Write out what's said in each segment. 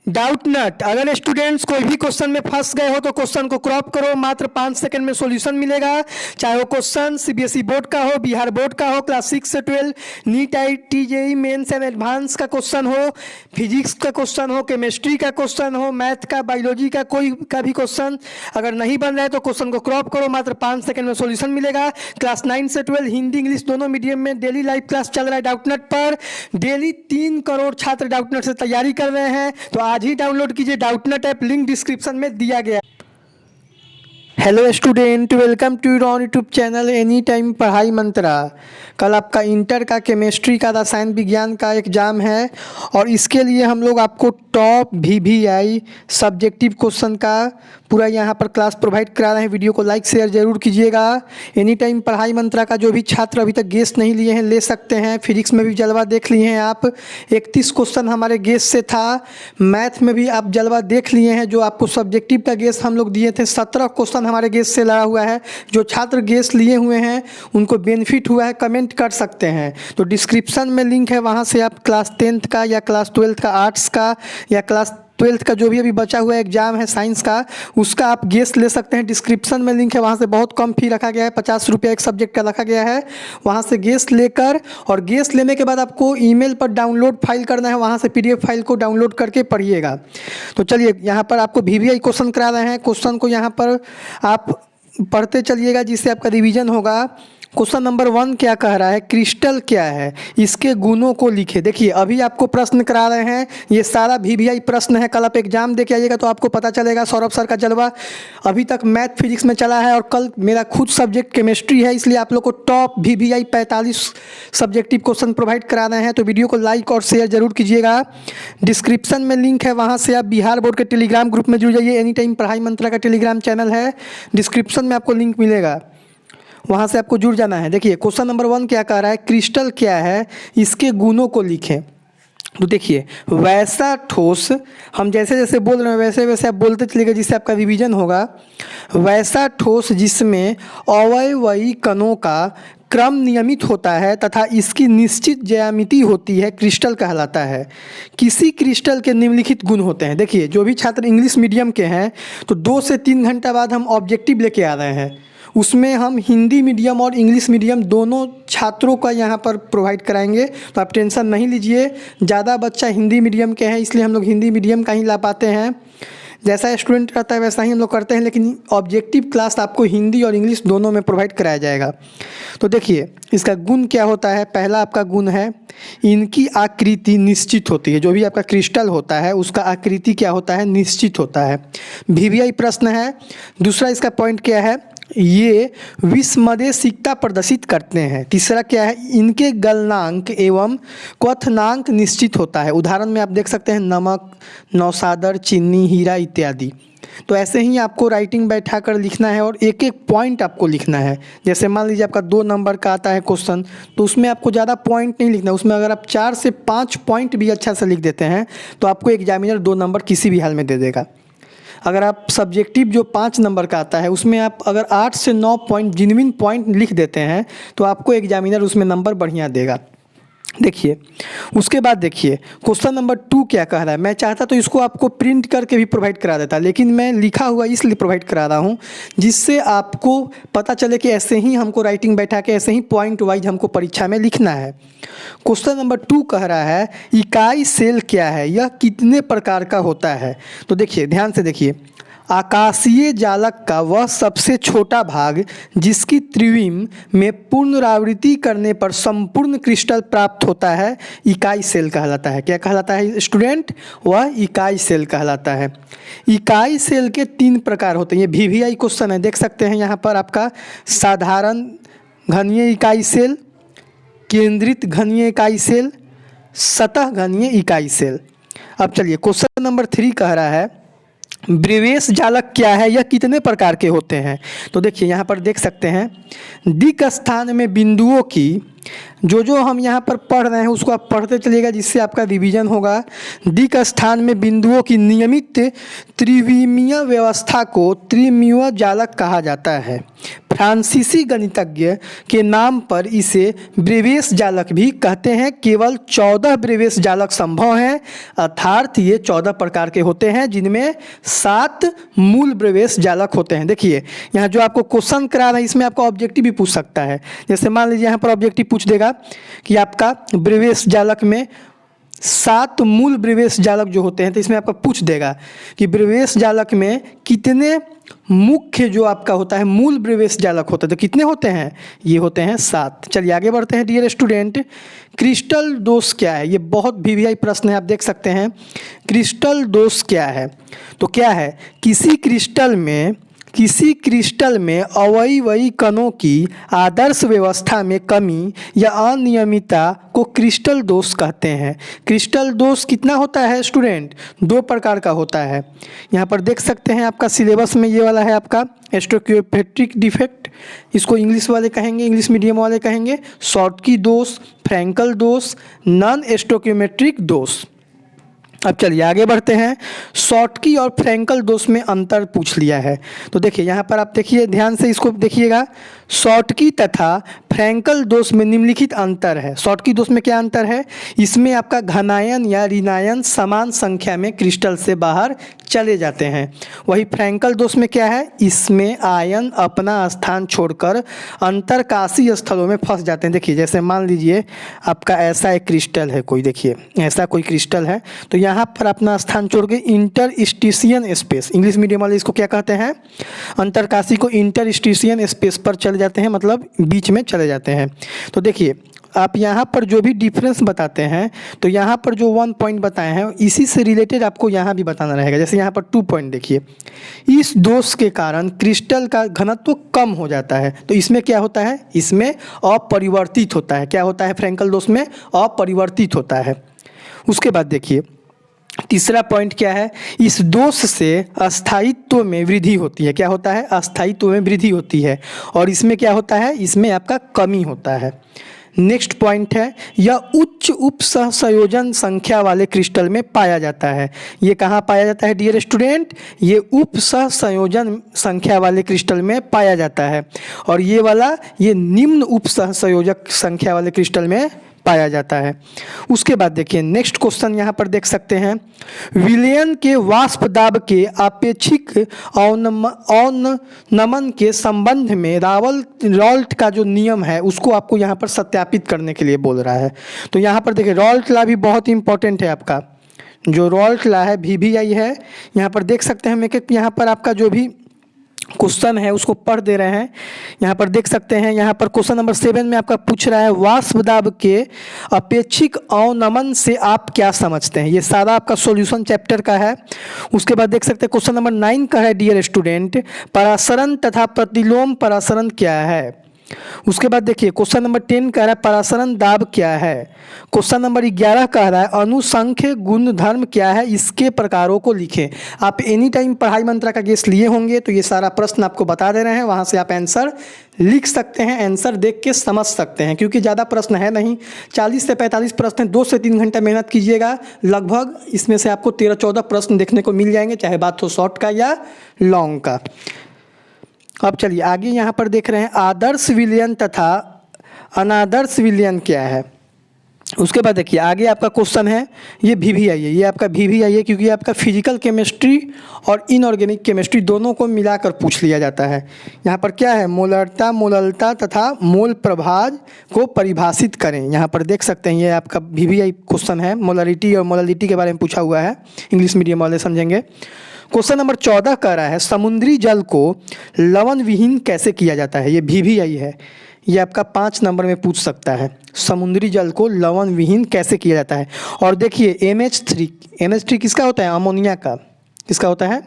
Doubt नट। अगर students कोई भी क्वेश्चन में फंस गए हो तो क्वेश्चन को क्रॉप करो, मात्र 5 सेकंड में सॉल्यूशन मिलेगा। चाहे वो क्वेश्चन सीबीएसई बोर्ड का हो, बिहार बोर्ड का हो, क्लास 6 से 12, NEET IT JEE mains and advance का क्वेश्चन हो, फिजिक्स का क्वेश्चन हो, केमिस्ट्री का क्वेश्चन हो, मैथ का, बायोलॉजी का, कोई का भी क्वेश्चन अगर नहीं बन रहा है तो क्वेश्चन को क्रॉप करो, मात्र 5 सेकंड में सॉल्यूशन मिलेगा। क्लास 9 से 12 हिंदी इंग्लिश दोनों मीडियम में डेली लाइव क्लास चल रहा है डाउटनट पर। डेली 3 करोड़ छात्र डाउटनट से तैयारी कर रहे हैं, तो आज ही डाउनलोड कीजिए डाउटनट ऐप, लिंक डिस्क्रिप्शन में दिया गया है। Hello student, welcome to your on YouTube channel any time Padhai Mantra. कल आपका इंटर का केमिस्ट्री का रसायन विज्ञान का एग्जाम है और इसके लिए हम लोग आपको टॉप वीवीआई सब्जेक्टिव क्वेश्चन का पूरा यहाँ पर क्लास प्रोवाइड करा रहे हैं। वीडियो को लाइक शेयर जरूर कीजिएगा। एनी टाइम पढ़ाई मंत्रा का जो भी छात्र अभी तक गेस्ट नहीं लिए हैं ले सकते हैं। फिजिक्स में भी जलवा देख लिए हैं आप, 31 क्वेश्चन हमारे गेस्ट से था। मैथ में भी आप जलवा देख लिए हैं, जो आपको सब्जेक्टिव का गेस्ट हम लोग दिए थे 17 क्वेश्चन हमारे गेस्ट से लड़ा हुआ है। जो छात्र गेस्ट लिए हुए हैं उनको बेनिफिट हुआ है, कमेंट कर सकते हैं। तो डिस्क्रिप्शन में लिंक है, वहाँ से आप क्लास 10th का या क्लास 12th का आर्ट्स का या क्लास 12th का जो भी अभी बचा हुआ एग्जाम है साइंस का, उसका आप गेस्ट ले सकते हैं। डिस्क्रिप्शन में लिंक है, वहाँ से बहुत कम फी रखा गया है, 50 रुपये एक सब्जेक्ट का रखा गया है। वहाँ से गेस्ट लेकर और गेस्ट लेने के बाद आपको ईमेल पर डाउनलोड फाइल करना है, वहाँ से पीडीएफ फाइल को डाउनलोड करके पढ़िएगा। तो चलिए यहाँ पर आपको वीवीआई क्वेश्चन करा रहे हैं। क्वेश्चन को यहाँ पर आप पढ़ते चलिएगा जिससे आपका रिवीजन होगा। क्वेश्चन नंबर 1 क्या कह रहा है, क्रिस्टल क्या है, इसके गुणों को लिखे। देखिए अभी आपको प्रश्न करा रहे हैं, ये सारा वीवीआई प्रश्न है। कल आप एग्जाम दे के आइएगा तो आपको पता चलेगा। सौरभ सर का जलवा अभी तक मैथ फिजिक्स में चला है और कल मेरा खुद सब्जेक्ट केमिस्ट्री है, इसलिए आप लोग को top VVI 45 subjective question provide करा रहे हैं। तो वीडियो को लाइक और शेयर जरूर कीजिएगा। डिस्क्रिप्शन में लिंक है, वहाँ से आप बिहार बोर्ड के टेलीग्राम ग्रुप में जुड़ जाइए। एनी टाइम पढ़ाई मंत्रा का टेलीग्राम चैनल है, डिस्क्रिप्शन में आपको लिंक मिलेगा, वहाँ से आपको जुड़ जाना है। देखिए क्वेश्चन नंबर 1 क्या कह रहा है, क्रिस्टल क्या है, इसके गुणों को लिखें। तो देखिए वैसा ठोस, हम जैसे जैसे बोल रहे हैं वैसे वैसे आप बोलते चलिएगा जिससे आपका रिवीजन होगा। वैसा ठोस जिसमें अवयवी कणों का क्रम नियमित होता है तथा इसकी निश्चित ज्यामिति होती है, क्रिस्टल कहलाता है। किसी क्रिस्टल के निम्नलिखित गुण होते हैं। देखिए जो भी छात्र इंग्लिश मीडियम के हैं तो 2 से 3 घंटा बाद हम ऑब्जेक्टिव लेके आ रहे हैं, उसमें हम हिंदी मीडियम और इंग्लिश मीडियम दोनों छात्रों का यहाँ पर प्रोवाइड कराएंगे। तो आप टेंशन नहीं लीजिए, ज़्यादा बच्चा हिंदी मीडियम के हैं इसलिए हम लोग हिंदी मीडियम का ही ला पाते हैं। जैसा स्टूडेंट रहता है वैसा ही हम लोग करते हैं, लेकिन ऑब्जेक्टिव क्लास आपको हिंदी और इंग्लिश दोनों में प्रोवाइड कराया जाएगा। तो देखिए इसका गुण क्या होता है। पहला आपका गुण है इनकी आकृति निश्चित होती है। जो भी आपका क्रिस्टल होता है उसका आकृति क्या होता है, निश्चित होता है। वीवीआई प्रश्न है। दूसरा इसका पॉइंट क्या है, ये विस्मदेशिकता प्रदर्शित करते हैं। तीसरा क्या है, इनके गलनांक एवं क्वथनांक निश्चित होता है। उदाहरण में आप देख सकते हैं नमक, नौसादर, चीनी, हीरा इत्यादि। तो ऐसे ही आपको राइटिंग बैठा कर लिखना है और एक एक पॉइंट आपको लिखना है। जैसे मान लीजिए आपका 2 नंबर का आता है क्वेश्चन, तो उसमें आपको ज़्यादा पॉइंट नहीं लिखना। उसमें अगर आप 4 से 5 पॉइंट भी अच्छा से लिख देते हैं तो आपको एग्जामिनर 2 नंबर किसी भी हाल में दे देगा। अगर आप सब्जेक्टिव जो 5 नंबर का आता है उसमें आप अगर 8 से 9 पॉइंट जिनविन पॉइंट लिख देते हैं तो आपको एग्जामिनर उसमें नंबर बढ़िया देगा। देखिए उसके बाद देखिए क्वेश्चन नंबर 2 क्या कह रहा है। मैं चाहता तो इसको आपको प्रिंट करके भी प्रोवाइड करा देता, लेकिन मैं लिखा हुआ इसलिए प्रोवाइड करा रहा हूँ जिससे आपको पता चले कि ऐसे ही हमको राइटिंग बैठा के ऐसे ही पॉइंट वाइज हमको परीक्षा में लिखना है। क्वेश्चन नंबर 2 कह रहा है इकाई सेल क्या है, यह कितने प्रकार का होता है। तो देखिए ध्यान से देखिए, आकाशीय जालक का वह सबसे छोटा भाग जिसकी त्रिविम में पुनरावृत्ति करने पर संपूर्ण क्रिस्टल प्राप्त होता है, इकाई सेल कहलाता है। क्या कहलाता है स्टूडेंट, वह इकाई सेल कहलाता है। इकाई सेल के 3 प्रकार होते हैं। ये वीवीआई क्वेश्चन है, देख सकते हैं यहाँ पर आपका साधारण घनीय इकाई सेल, केंद्रित घनीय इकाई सेल, सतह घनीय इकाई सेल। अब चलिए क्वेश्चन नंबर 3 कह रहा है ब्रेवेश जालक क्या है, यह कितने प्रकार के होते हैं। तो देखिए यहाँ पर देख सकते हैं दिक् स्थान में बिंदुओं की जो हम यहाँ पर पढ़ रहे हैं उसको आप पढ़ते चलिएगा, जिससे आपका रिवीजन होगा। दिक् स्थान में बिंदुओं की नियमित त्रिविमीय व्यवस्था को त्रिमीय जालक कहा जाता है। फ्रांसीसी गणितज्ञ के नाम पर इसे ब्रेवेस जालक भी कहते हैं। केवल 14 ब्रेवेस जालक संभव हैं, अर्थात ये 14 प्रकार के होते हैं, जिनमें 7 मूल ब्रेवेस जालक होते हैं। देखिए यहाँ जो आपको क्वेश्चन करा रहा है इसमें आपका ऑब्जेक्टिव भी पूछ सकता है। जैसे मान लीजिए यहाँ पर ऑब्जेक्टिव पूछ देगा कि आपका ब्रेवेस जालक में 7 मूल ब्रेवेस जालक जो होते हैं, तो इसमें आपका पूछ देगा कि ब्रेवेस जालक में कितने मुख्य जो आपका होता है मूल ब्रेवेस जालक होता है, तो कितने होते हैं? ये होते हैं 7। चलिए आगे बढ़ते हैं। डियर स्टूडेंट, क्रिस्टल दोष क्या है? ये बहुत वीवीआई प्रश्न है, आप देख सकते हैं। क्रिस्टल दोष क्या है? तो क्या है, किसी क्रिस्टल में अवयवी कणों की आदर्श व्यवस्था में कमी या अनियमितता को क्रिस्टल दोष कहते हैं। क्रिस्टल दोष कितना होता है स्टूडेंट? 2 प्रकार का होता है। यहाँ पर देख सकते हैं आपका सिलेबस में ये वाला है आपका स्टोइकोमेट्रिक डिफेक्ट, इसको इंग्लिश वाले कहेंगे, इंग्लिश मीडियम वाले कहेंगे शॉर्टकी दोष, फ्रैंकल दोष, नॉन स्टोइकोमेट्रिक दोष। अब चलिए आगे बढ़ते हैं। शॉर्टकी और फ्रैंकल दोष में अंतर पूछ लिया है, तो देखिए यहाँ पर आप देखिए ध्यान से इसको देखिएगा। शॉर्टकी तथा फ्रैंकल दोष में निम्नलिखित अंतर है। शॉर्टकी दोष में क्या अंतर है? इसमें आपका घनायन या ऋणायन समान संख्या में क्रिस्टल से बाहर चले जाते हैं। वही फ्रैंकल दोष में क्या है? इसमें आयन अपना स्थान छोड़कर अंतरकाशीय स्थलों में फंस जाते हैं। देखिए जैसे मान लीजिए आपका ऐसा एक क्रिस्टल है, कोई देखिए ऐसा कोई क्रिस्टल है, तो यहाँ पर अपना स्थान छोड़ के इंटरस्टिशियन स्पेस, इंग्लिश मीडियम वाले इसको क्या कहते हैं? अंतरकाशी को इंटरस्टिशियन स्पेस पर चले जाते हैं, मतलब बीच में चले जाते हैं। तो देखिए आप यहाँ पर जो भी डिफरेंस बताते हैं, तो यहाँ पर जो 1 पॉइंट बताए हैं इसी से रिलेटेड आपको यहाँ भी बताना रहेगा। जैसे यहाँ पर 2 पॉइंट देखिए, इस दोष के कारण क्रिस्टल का घनत्व कम हो जाता है, तो इसमें क्या होता है? इसमें अपरिवर्तित होता है। क्या होता है फ्रैंकल दोष में? अपरिवर्तित होता है। उसके बाद देखिए तीसरा पॉइंट क्या है? इस दोष से अस्थायित्व में वृद्धि होती है। क्या होता है? अस्थायित्व में वृद्धि होती है। और इसमें क्या होता है? इसमें आपका कमी होता है। नेक्स्ट पॉइंट है, यह उच्च उपसहसंयोजन संख्या वाले क्रिस्टल में पाया जाता है। ये कहाँ पाया जाता है डियर स्टूडेंट? ये उपसहसंयोजन संख्या वाले क्रिस्टल में पाया जाता है। और ये वाला ये निम्न उपसहसंयोजक संख्या वाले क्रिस्टल में पाया जाता है। उसके बाद देखिए नेक्स्ट क्वेश्चन यहाँ पर देख सकते हैं। विलयन के वाष्प दाब के अपेक्षिक अवनमन के संबंध में रॉल्ट का जो नियम है उसको आपको यहाँ पर सत्यापित करने के लिए बोल रहा है। तो यहाँ पर देखिए रॉल्ट लॉ भी बहुत इंपॉर्टेंट है। आपका जो रॉल्ट लॉ है VVI है, यहाँ पर देख सकते हैं हम एक यहाँ पर आपका जो भी क्वेश्चन है उसको पढ़ दे रहे हैं। यहाँ पर देख सकते हैं, यहाँ पर क्वेश्चन नंबर 7 में आपका पूछ रहा है वाष्प दाब के अपेक्षिक अवनमन से आप क्या समझते हैं। ये सारा आपका सॉल्यूशन चैप्टर का है। उसके बाद देख सकते हैं क्वेश्चन नंबर 9 का है डियर स्टूडेंट, परासरण तथा प्रतिलोम परासरण क्या है। उसके बाद देखिए क्वेश्चन नंबर 10 कह रहा है परासरण दाब क्या है। क्वेश्चन नंबर 11 कह रहा है अनुसंख्य गुणधर्म क्या है, इसके प्रकारों को लिखें। आप एनी टाइम पढ़ाई मंत्रा का गेस लिए होंगे, तो ये सारा प्रश्न आपको बता दे रहे हैं, वहां से आप आंसर लिख सकते हैं, आंसर देख के समझ सकते हैं, क्योंकि ज़्यादा प्रश्न है नहीं। 40 से 45 प्रश्न हैं, 2 से 3 घंटा मेहनत कीजिएगा, लगभग इसमें से आपको 13-14 प्रश्न देखने को मिल जाएंगे, चाहे बात हो शॉर्ट का या लॉन्ग का। अब चलिए आगे यहाँ पर देख रहे हैं आदर्श विलयन तथा अनादर्श विलयन क्या है। उसके बाद देखिए आगे आपका क्वेश्चन है, ये VVI है, ये आपका VVI है क्योंकि आपका फिजिकल केमिस्ट्री और इनऑर्गेनिक केमिस्ट्री दोनों को मिलाकर पूछ लिया जाता है। यहाँ पर क्या है, मोलरता, मोललता तथा मोल प्रभाज को परिभाषित करें। यहाँ पर देख सकते हैं ये आपका VVI क्वेश्चन है, मोलरिटी और मोललिटी के बारे में पूछा हुआ है, इंग्लिश मीडियम वाले समझेंगे। क्वेश्चन नंबर 14 कह रहा है समुद्री जल को लवण विहीन कैसे किया जाता है। ये VVI है, ये आपका 5 नंबर में पूछ सकता है, समुद्री जल को लवण विहीन कैसे किया जाता है। और देखिए NH3 किसका होता है, अमोनिया का, किसका होता है,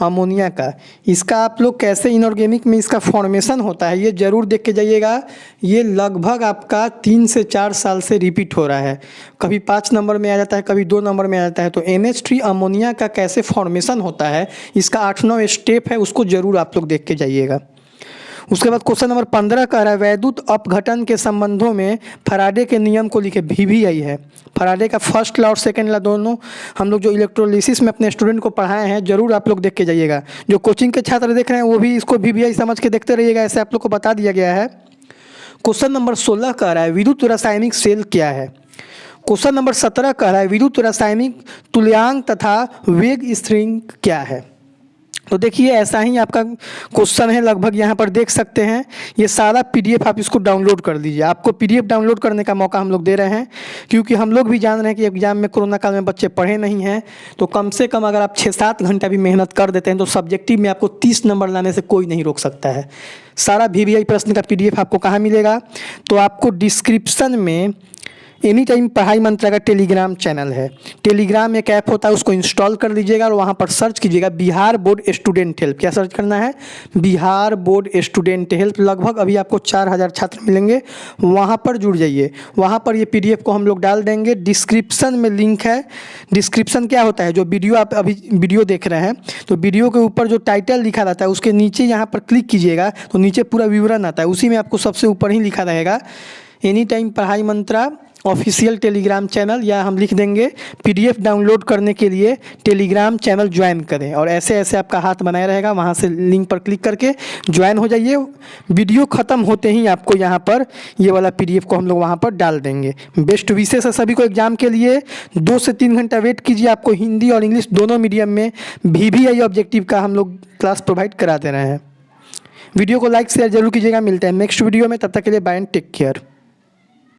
अमोनिया का। इसका आप लोग कैसे इनऑर्गेनिक में इसका फॉर्मेशन होता है ये ज़रूर देख के जाइएगा। ये लगभग आपका 3 से 4 साल से रिपीट हो रहा है, कभी 5 नंबर में आ जाता है, कभी 2 नंबर में आ जाता है। तो NH3 अमोनिया का कैसे फॉर्मेशन होता है, इसका 8-9 स्टेप है, उसको ज़रूर आप लोग देख के जाइएगा। उसके बाद क्वेश्चन नंबर 15 कह रहा है वैद्युत अपघटन के संबंधों में फैराडे के नियम को लिखे। VVI है फैराडे का फर्स्ट लॉ और सेकंड लॉ दोनों हम लोग जो इलेक्ट्रोलिसिस में अपने स्टूडेंट को पढ़ाए हैं, जरूर आप लोग देख के जाइएगा। जो कोचिंग के छात्र देख रहे हैं वो भी इसको VVI समझ के देखते रहिएगा, ऐसे आप लोग को बता दिया गया है। क्वेश्चन नंबर 16 कह रहा है विद्युत रासायनिक सेल क्या है। क्वेश्चन नंबर 17 कह रहा है विद्युत रासायनिक तुल्यांक तथा वेग स्थिरांक क्या है। तो देखिए ऐसा ही आपका क्वेश्चन है, लगभग यहाँ पर देख सकते हैं। ये सारा PDF आप इसको डाउनलोड कर लीजिए। आपको PDF डाउनलोड करने का मौका हम लोग दे रहे हैं, क्योंकि हम लोग भी जान रहे हैं कि एग्जाम में कोरोना काल में बच्चे पढ़े नहीं हैं। तो कम से कम अगर आप 6-7 घंटा भी मेहनत कर देते हैं तो सब्जेक्टिव में आपको 30 नंबर लाने से कोई नहीं रोक सकता है। सारा VVI प्रश्न का PDF आपको कहाँ मिलेगा, तो आपको डिस्क्रिप्शन में एनी टाइम पढ़ाई मंत्रा का टेलीग्राम चैनल है। टेलीग्राम एक ऐप होता है, उसको इंस्टॉल कर लीजिएगा और वहाँ पर सर्च कीजिएगा बिहार बोर्ड स्टूडेंट हेल्प। क्या सर्च करना है, बिहार बोर्ड स्टूडेंट हेल्प। लगभग अभी आपको 4000 छात्र मिलेंगे, वहाँ पर जुड़ जाइए। वहाँ पर ये PDF को हम लोग डाल देंगे, डिस्क्रिप्शन में लिंक है। डिस्क्रिप्शन क्या होता है, जो वीडियो आप अभी वीडियो देख रहे हैं तो वीडियो के ऊपर जो टाइटल लिखा रहता है उसके नीचे यहाँ पर क्लिक कीजिएगा तो नीचे पूरा विवरण आता है, उसी में आपको सबसे ऊपर ही लिखा रहेगा एनी टाइम पढ़ाई मंत्रा ऑफिशियल टेलीग्राम चैनल, या हम लिख देंगे PDF डाउनलोड करने के लिए टेलीग्राम चैनल ज्वाइन करें। और ऐसे ऐसे आपका हाथ बनाया रहेगा, वहाँ से लिंक पर क्लिक करके ज्वाइन हो जाइए। वीडियो ख़त्म होते ही आपको यहाँ पर ये वाला PDF को हम लोग वहाँ पर डाल देंगे। बेस्ट विशेष है सभी को एग्जाम के लिए। 2 से 3 घंटा वेट कीजिए, आपको हिंदी और इंग्लिश दोनों मीडियम में VVI ऑब्जेक्टिव का हम लोग क्लास प्रोवाइड करा दे रहे हैं। वीडियो को लाइक शेयर जरूर कीजिएगा। मिलते हैं नेक्स्ट वीडियो में, तब तक के लिए बाय एंड टेक केयर।